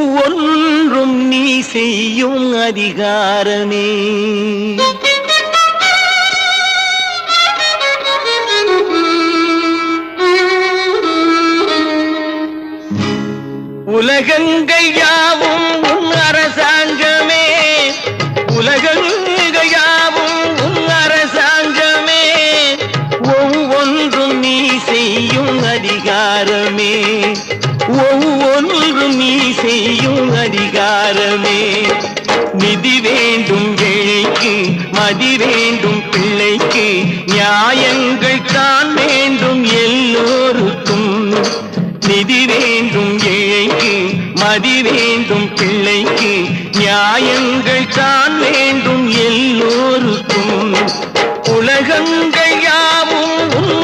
ஒவ்வொன்றும் நீ செய்யும் அதிகாரமே. உலகங்கள் யாவும் உன் அரசாங்கமே, உலகங்கள் யாவும் உன் அரசாங்கமே, ஒவ்வொன்றும் நீ செய்யும் அதிகாரமே, ஒவ்வொன்றும் நீ செய்யும் அதிகாரமே. நிதி வேண்டும் ஏழைக்கு, மதி வேண்டும் பிள்ளைக்கு, நியாயங்கள் தான் வேண்டும் எல்லோருக்கும். நிதி வேண்டும் ஏழைக்கு, மதி வேண்டும் பிள்ளைக்கு, நியாயங்கள் தான் வேண்டும் எல்லோருக்கும். உலகங்கள் யாவும் உன்